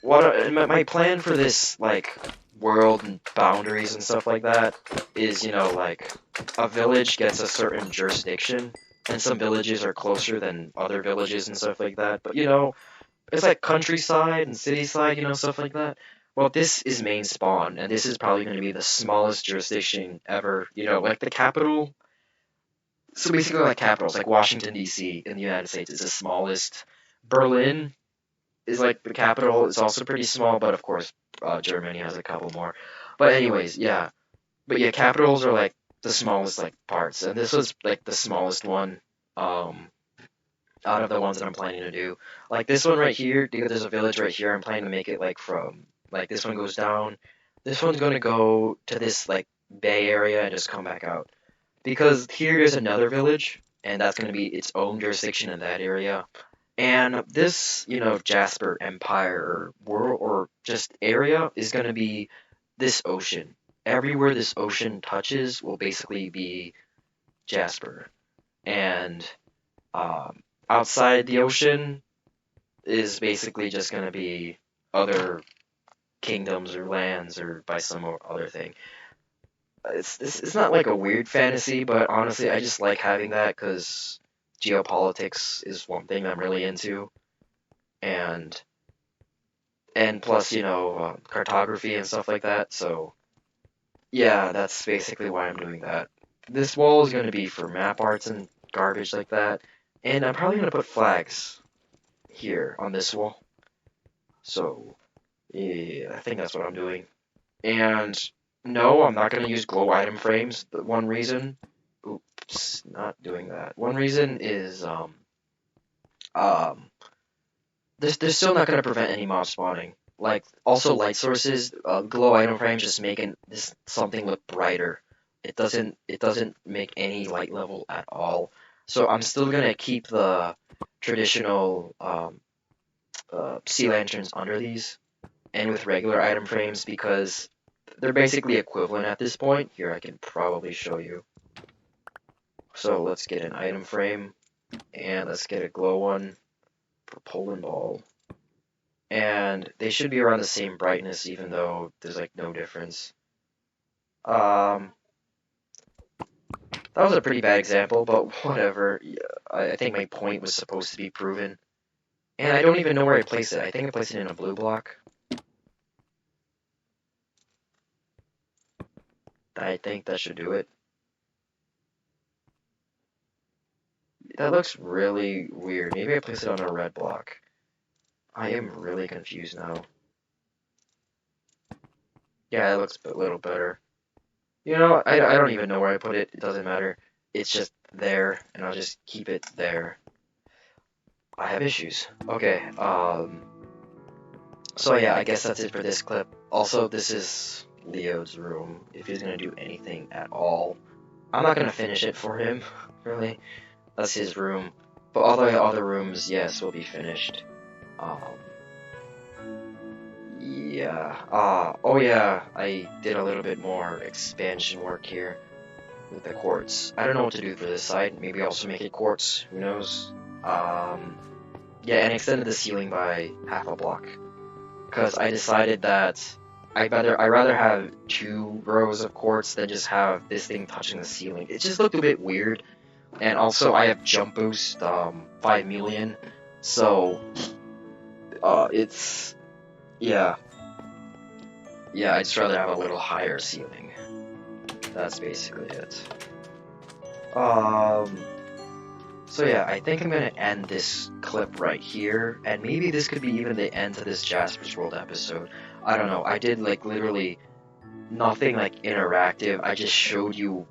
my plan for this like world and boundaries and stuff like that is, like a village gets a certain jurisdiction, and some villages are closer than other villages and stuff like that. But it's like countryside and city side, stuff like that. Well, this is main spawn, and this is probably going to be the smallest jurisdiction ever. Like the capital. So basically, like capitals, like Washington D.C. in the United States is the smallest. Berlin is like the capital. It's also pretty small, but of course, Germany has a couple more. But anyways, yeah. But yeah, capitals are like the smallest like parts, and this was like the smallest one. Out of the ones that I'm planning to do. Like this one right here, there's a village right here. I'm planning to make it like like this one goes down. This one's gonna go to this like bay area and just come back out. Because here is another village, and that's gonna be its own jurisdiction in that area. And this, Jasper Empire or world or just area is gonna be this ocean. Everywhere this ocean touches will basically be Jasper. And um, outside the ocean is basically just going to be other kingdoms or lands or by some other thing. It's not like a weird fantasy, but honestly, I just like having that because geopolitics is one thing I'm really into. And and plus, cartography and stuff like that. So yeah, that's basically why I'm doing that. This wall is going to be for map arts and garbage like that, and I'm probably going to put flags here on this wall. So yeah, I think that's what I'm doing. And no, I'm not going to use glow item frames. The one reason, oops, not doing that. One reason is um, they're still not going to prevent any mob spawning. Like also light sources, glow item frames just making this something look brighter. It doesn't make any light level at all. So I'm still gonna keep the traditional sea lanterns under these, and with regular item frames because they're basically equivalent at this point. Here I can probably show you. So let's get an item frame, and let's get a glow one for Poland ball. And they should be around the same brightness, even though there's like no difference. That was a pretty bad example, but whatever. Yeah, I think my point was supposed to be proven. And I don't even know where I placed it. I think I placed it in a blue block. I think that should do it. That looks really weird. Maybe I placed it on a red block. I am really confused now. Yeah, it looks a little better. I don't even know where I put it. It doesn't matter. It's just there, and I'll just keep it there. I have issues. Okay, so yeah, I guess that's it for this clip. Also, this is Leo's room, if he's gonna do anything at all. I'm not gonna finish it for him, really. That's his room. But all the other rooms, yes, will be finished. Yeah. Oh yeah, I did a little bit more expansion work here with the quartz. I don't know what to do for this side. Maybe also make it quartz. Who knows? Yeah, and extended the ceiling by half a block. Because I decided that I'd rather have 2 rows of quartz than just have this thing touching the ceiling. It just looked a bit weird. And also I have jump boost 5 million. So it's yeah, I'd just rather have a little higher ceiling. That's basically it. So yeah, I think I'm gonna end this clip right here, and maybe this could be even the end to this JACPER'S World episode. I don't know, I did like literally nothing like interactive. I just showed you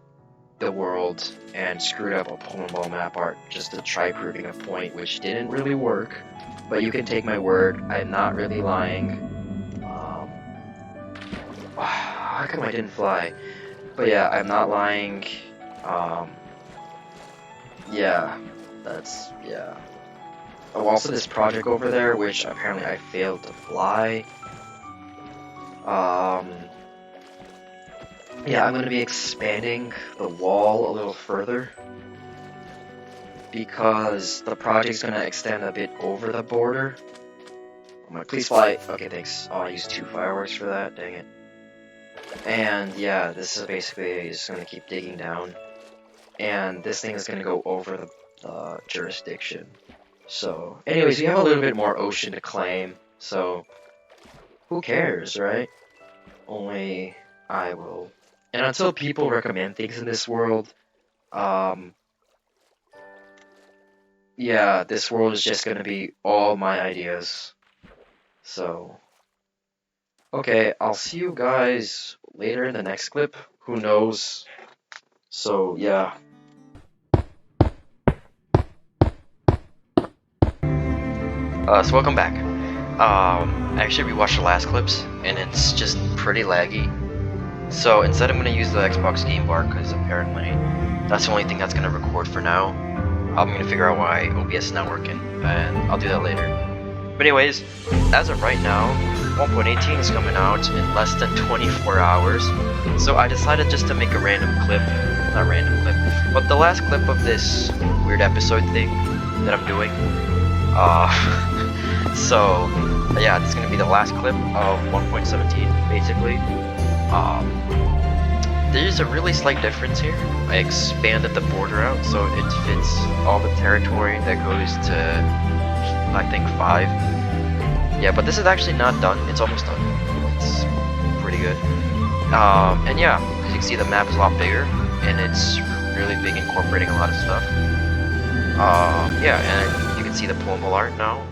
the world and screwed up a Poland ball map art just to try proving a point, which didn't really work. But you can take my word, I'm not really lying. How come I didn't fly? But yeah, I'm not lying. Yeah, yeah. Oh, also this project over there, which apparently I failed to fly. Yeah, I'm gonna be expanding the wall a little further because the project's gonna extend a bit over the border. I'm gonna please fly. Okay, thanks. Oh, I used 2 fireworks for that. Dang it. And yeah, this is basically just gonna keep digging down, and this thing is gonna go over the jurisdiction. So, anyways, we have a little bit more ocean to claim. So, who cares, right? Only I will. And until people recommend things in this world, yeah, this world is just gonna be all my ideas. So, okay, I'll see you guys later in the next clip. Who knows? So, yeah. So welcome back. I actually rewatched the last clips, and it's just pretty laggy. So instead I'm going to use the Xbox Game Bar, because apparently that's the only thing that's going to record for now. I'm going to figure out why OBS is not working, and I'll do that later. But anyways, as of right now, 1.18 is coming out in less than 24 hours. So I decided just to make a random clip, not random clip, but the last clip of this weird episode thing that I'm doing. So yeah, this is going to be the last clip of 1.17, basically. There's a really slight difference here. I expanded the border out so it fits all the territory that goes to, I think, 5. Yeah, but this is actually not done. It's almost done. It's pretty good. And yeah, as you can see, the map is a lot bigger, and it's really big, incorporating a lot of stuff. Yeah, and you can see the poemal art now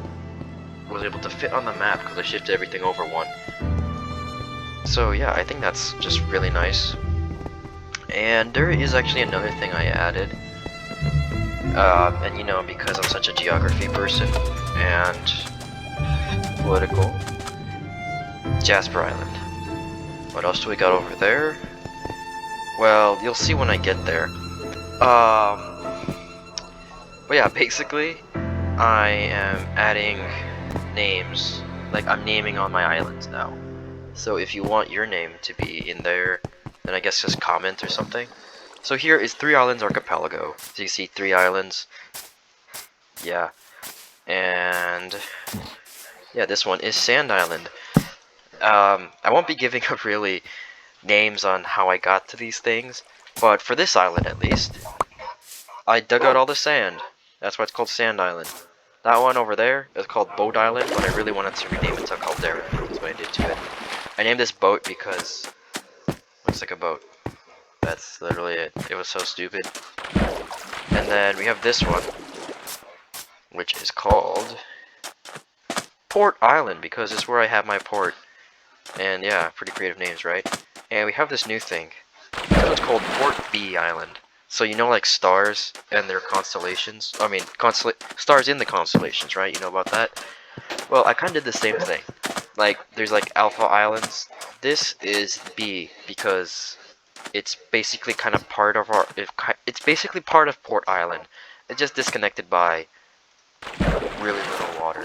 was able to fit on the map because I shifted everything over one. So yeah, I think that's just really nice. And there is actually another thing I added. And you know, because I'm such a geography person and political, Jasper Island. What else do we got over there? Well, you'll see when I get there. But yeah, basically, I am adding names. Like, I'm naming on my islands now. So if you want your name to be in there, then I guess just comment or something. So here is 3 Islands Archipelago. So you see 3 islands. Yeah. And yeah, this one is Sand Island. I won't be giving up really names on how I got to these things, but for this island at least, I dug out all the sand. That's why it's called Sand Island. That one over there is called Boat Island, but I really wanted to rename it to Caldera. That's what I did to it. I named this boat because it looks like a boat. That's literally it. It was so stupid. And then we have this one, which is called Port Island, because it's where I have my port. And yeah, pretty creative names, right? And we have this new thing. This one's called Port B Island. So you know, like stars and their constellations. I mean, stars in the constellations, right? You know about that? Well, I kind of did the same thing. Like, there's like Alpha Islands. This is B because it's basically kind of part of our. It's basically part of Port Island. It's just disconnected by really little water.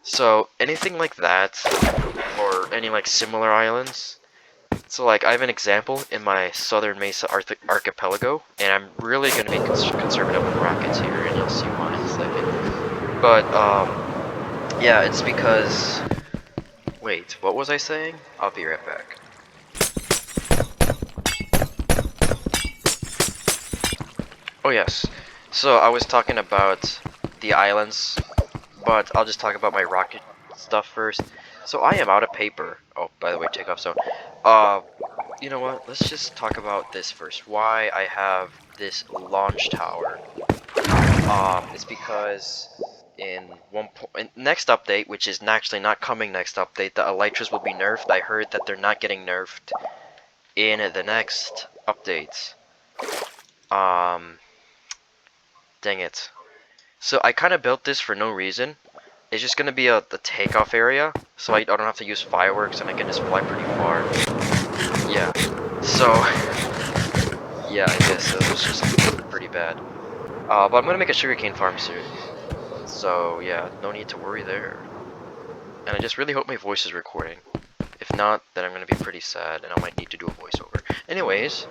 So anything like that, or any like similar islands. So like I have an example in my Southern Mesa Archipelago, and I'm really going to be conservative with brackets here, and you'll see why in a second. But yeah, it's because. Wait, what was I saying? I'll be right back. Oh yes, so I was talking about the islands, but I'll just talk about my rocket stuff first. So I am out of paper. Oh, by the way, takeoff zone. You know what? Let's just talk about this first. Why I have this launch tower. It's because in next update, which is actually not coming next update, the Elytras will be nerfed. I heard that they're not getting nerfed in the next updates. Dang it. So I kind of built this for no reason. It's just gonna be a takeoff area, so I don't have to use fireworks and I can just fly pretty far. Yeah. So yeah, I guess it was just pretty bad. But I'm gonna make a sugarcane farm soon. So yeah, no need to worry there. And I just really hope my voice is recording. If not, then I'm gonna be pretty sad and I might need to do a voiceover. Anyways,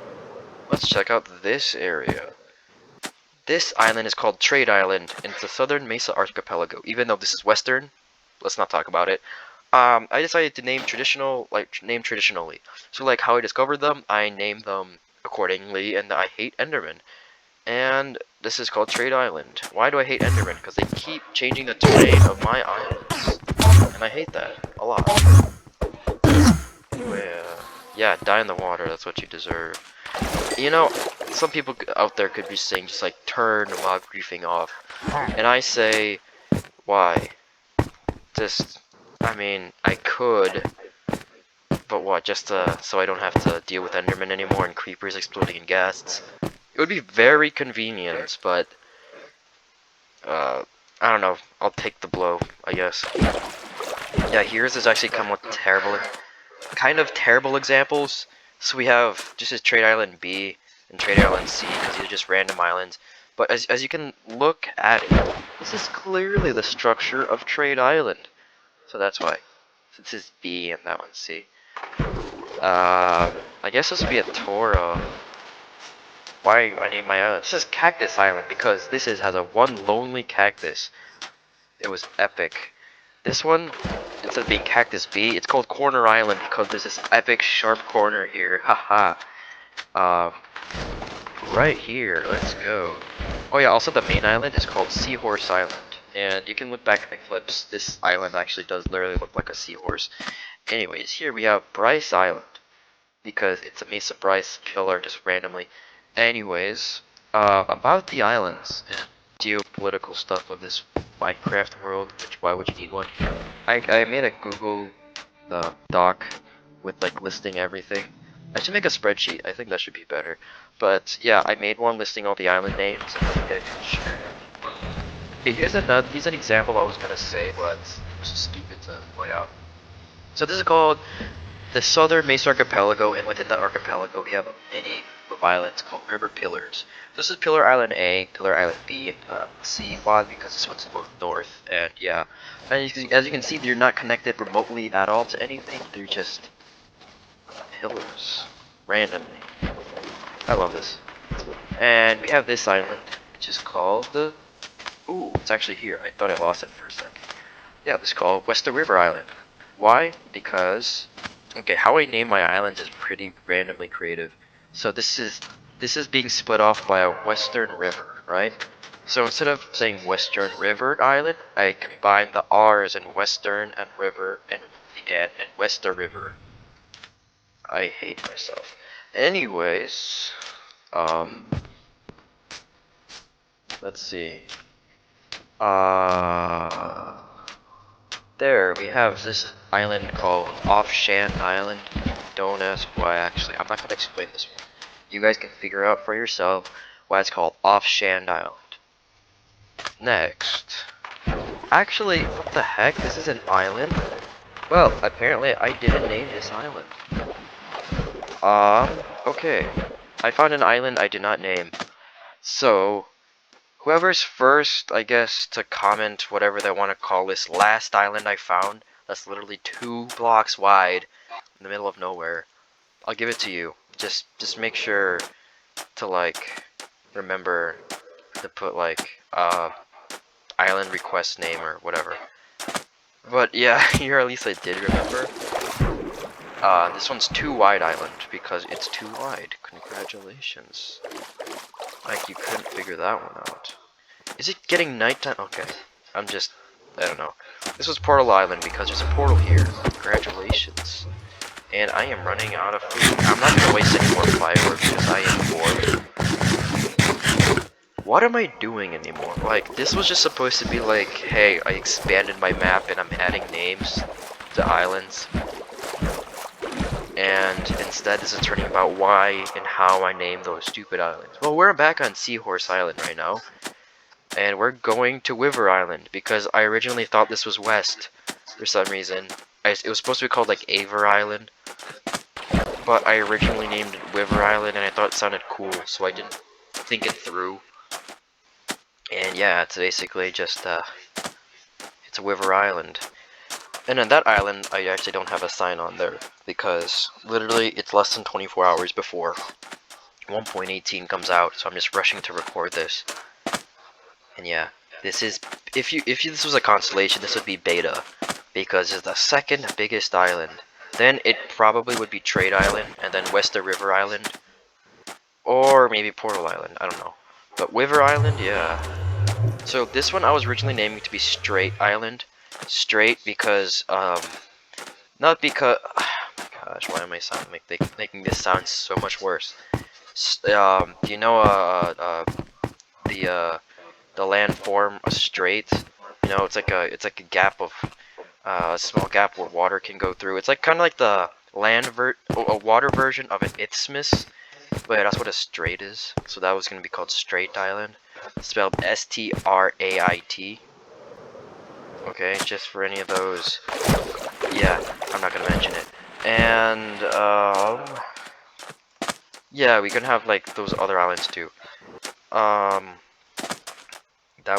let's check out this area. This island is called Trade Island, and it's the Southern Mesa Archipelago. Even though this is Western, let's not talk about it. I decided to name traditionally. So like how I discovered them, I named them accordingly, and I hate Enderman. And this is called Trade Island. Why do I hate Enderman? Because they keep changing the terrain of my islands. And I hate that a lot. Yeah, die in the water, that's what you deserve. You know, some people out there could be saying just like turn while griefing off. And I say, why? I mean, I could, but what, just so I don't have to deal with Enderman anymore and creepers exploding in ghasts? It would be very convenient, but, I don't know, I'll take the blow, I guess. Yeah, here's is actually kind of terrible examples. So we have just as Trade Island B and Trade Island C, because these are just random islands. But as you can look at it, this is clearly the structure of Trade Island. So that's why. This is B and that one's C. I guess this would be a tour of why I named my island. This is Cactus Island because this has a one lonely cactus. It was epic. This one, instead of being Cactus B, it's called Corner Island because there's this epic sharp corner here. Haha. Right here. Let's go. Oh yeah, also the main island is called Seahorse Island. And you can look back at the clips. This island actually does literally look like a seahorse. Anyways, here we have Bryce Island, because it's a Mesa Bryce killer just randomly. Anyways, about the islands and geopolitical stuff of this Minecraft world, which why would you need one? I made a Google doc with like listing everything. I should make a spreadsheet. I think that should be better. But yeah, I made one listing all the island names. And okay, here's an example I was gonna say, but it's just stupid to point out. So this is called the Southern Mesa Archipelago, and within the archipelago we have many islands called river pillars. This is Pillar Island A, Pillar Island B, C. Why? Because this one's both north, and yeah. And as you can see, they're not connected remotely at all to anything. They're just pillars, randomly. I love this. And we have this island, which is called the... Ooh, it's actually here. I thought I lost it for a second. Yeah, this is called Western River Island. Why? Because... Okay, how I name my islands is pretty randomly creative. So this is being split off by a western river, right? So instead of saying Western River Island, I combine the R's in Western and River and Western River. I hate myself. Anyways, let's see. There we have this island called Offshand Island. Don't ask why, actually. I'm not gonna explain this one. You guys can figure out for yourself why it's called Offshand Island. Next. Actually, what the heck? This is an island? Well, apparently I didn't name this island. Okay. I found an island I did not name. So, whoever's first, I guess, to comment whatever they want to call this last island I found, that's literally 2 blocks wide in the middle of nowhere, I'll give it to you. Just make sure to like remember to put like island request name or whatever. But yeah, here at least I did remember. This one's too wide island because it's too wide. Congratulations. Like you couldn't figure that one out. Is it getting nighttime? Okay. I don't know. This was Portal Island because there's a portal here. Congratulations. And I am running out of food. I'm not gonna waste any more fireworks because I am bored. What am I doing anymore? Like, this was just supposed to be like, hey, I expanded my map and I'm adding names to islands. And instead this is turning about why and how I named those stupid islands. Well, we're back on Seahorse Island right now. And we're going to Wiver Island because I originally thought this was west for some reason. It was supposed to be called like Aver Island. But I originally named it Wiver Island and I thought it sounded cool, so I didn't think it through. And yeah, it's basically just, it's a Wiver Island. And on that island, I actually don't have a sign on there, because literally it's less than 24 hours before 1.18 comes out, so I'm just rushing to record this. And yeah, this is, if this was a constellation, this would be beta, because it's the second biggest island. Then it probably would be Trade Island, and then Western River Island, or maybe Portal Island, I don't know. But Wiver Island, yeah. So this one I was originally naming to be Straight Island. Straight because, not because, oh my gosh, why am I making this sound so much worse? Do you know, the landform, a strait? You know, it's like a gap of, a small gap where water can go through. It's like kind of like the a water version of an isthmus, but that's what a strait is. So that was gonna be called Straight Island, spelled S-T-R-A-I-T. Okay, just for any of those. Yeah, I'm not gonna mention it. And yeah, we can have like those other islands too. That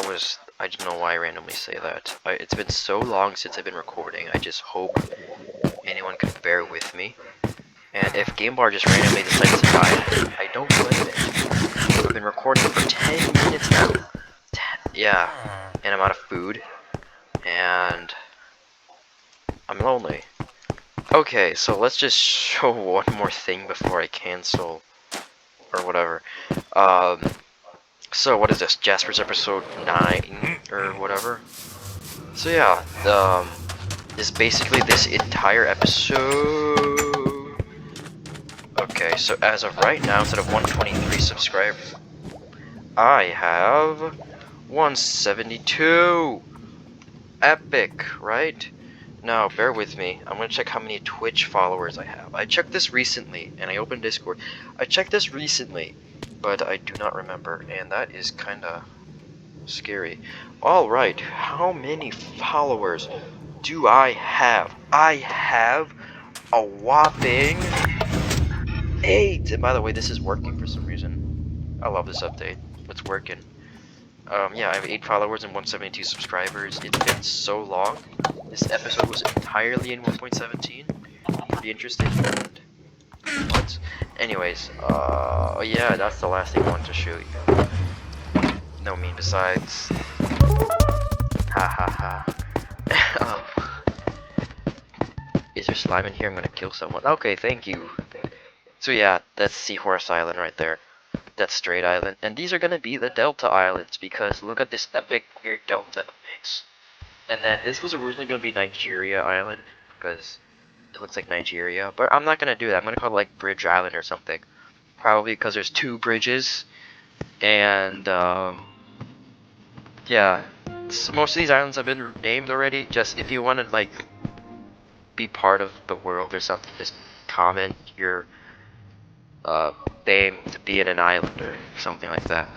was, I don't know why I randomly say that. It's been so long since I've been recording. I just hope anyone can bear with me. And if Game Bar just randomly decides to die, I don't blame it. I've been recording for 10 minutes now. Yeah, and I'm out of food. And I'm lonely. Okay, so let's just show one more thing before I cancel or whatever. So what is this? Jasper's episode 9 or whatever. So yeah, is basically this entire episode. Okay, so as of right now, instead of 123 subscribers, I have 172. Epic, right? Now, bear with me. I'm gonna check how many Twitch followers I have. I checked this recently, and I opened Discord. I checked this recently, but I do not remember, and that is kinda scary. Alright, how many followers do I have? I have a whopping 8! And by the way, this is working for some reason. I love this update. It's working. Yeah, I have 8 followers and 172 subscribers. It's been so long. This episode was entirely in 1.17. Pretty interesting. And what? Anyways, yeah, that's the last thing I wanted to show you. No mean besides. Ha ha ha. Is there slime in here? I'm gonna kill someone. Okay, thank you. So yeah, that's Seahorse Island right there. That's Straight Island. And these are gonna be the Delta Islands, because look at this epic weird Delta mix. And then this was originally gonna be Nigeria Island, because it looks like Nigeria. But I'm not gonna do that. I'm gonna call it like Bridge Island or something. Probably because there's 2 bridges. And yeah. Most of these islands have been named already. Just if you want to like be part of the world or something, just comment your name to be in an island or something like that.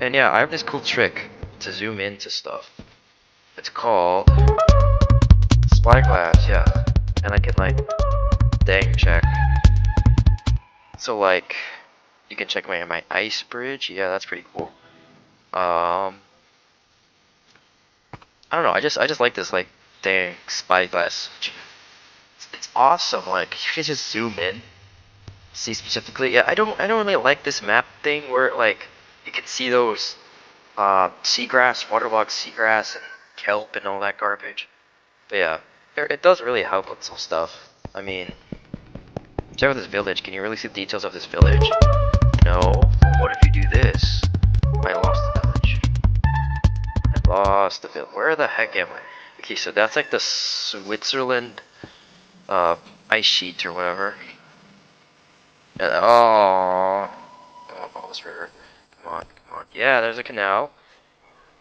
And yeah, I have this cool trick to zoom into stuff. It's called Spyglass, yeah. And I can like dang check. So like you can check my ice bridge. Yeah, that's pretty cool. I don't know, I just like this like dang spyglass. It's awesome. Like you can just zoom in. See specifically. Yeah, I don't really like this map thing where like you can see those seagrass, waterlogged seagrass and kelp and all that garbage. But yeah, it does really help with some stuff. I mean, check out this village. Can you really see the details of this village? No. What if you do this? I lost the village. I lost the village. Where the heck am I? Okay, so that's like the Switzerland ice sheet or whatever. Oh, come on, follow this river. Come on, come on. Yeah, there's a canal.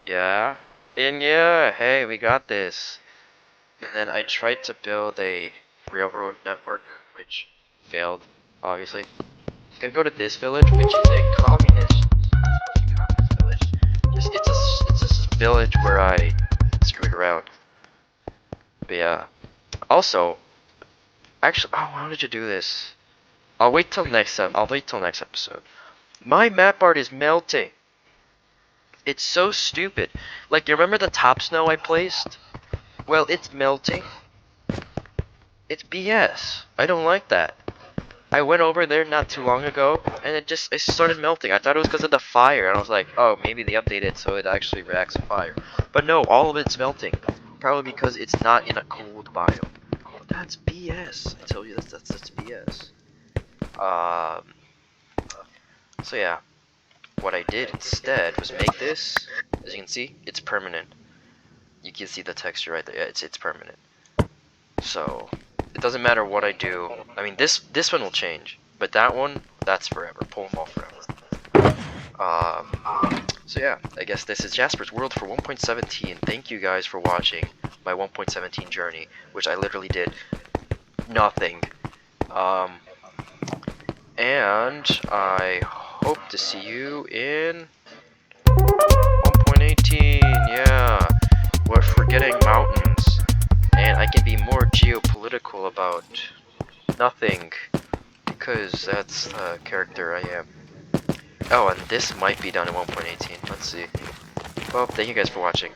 Yeah. And yeah, hey, we got this. And then I tried to build a railroad network, which failed, obviously. I'm gonna go to this village, which is a communist village. It's a village where I screwed around. But yeah. Also, actually, oh, why did you do this? I'll wait till next episode. My map art is melting. It's so stupid. Like, you remember the top snow I placed? Well, it's melting. It's BS. I don't like that. I went over there not too long ago, and it started melting. I thought it was because of the fire, and I was like, oh, maybe they updated so it actually reacts to fire. But no, all of it's melting. Probably because it's not in a cold biome. That's BS. I tell you, that's BS. So yeah. What I did instead was make this, as you can see, it's permanent. You can see the texture right there. Yeah, it's permanent. So it doesn't matter what I do. I mean, this one will change, but that one, that's forever. Pull them all forever. So yeah, I guess this is Jasper's World for 1.17. Thank you guys for watching my 1.17 journey, which I literally did nothing. And I hope to see you in 1.18, yeah. We're forgetting mountains. And I can be more geopolitical about nothing, because that's the character I am. Oh, and this might be done in 1.18. Let's see. Well, thank you guys for watching.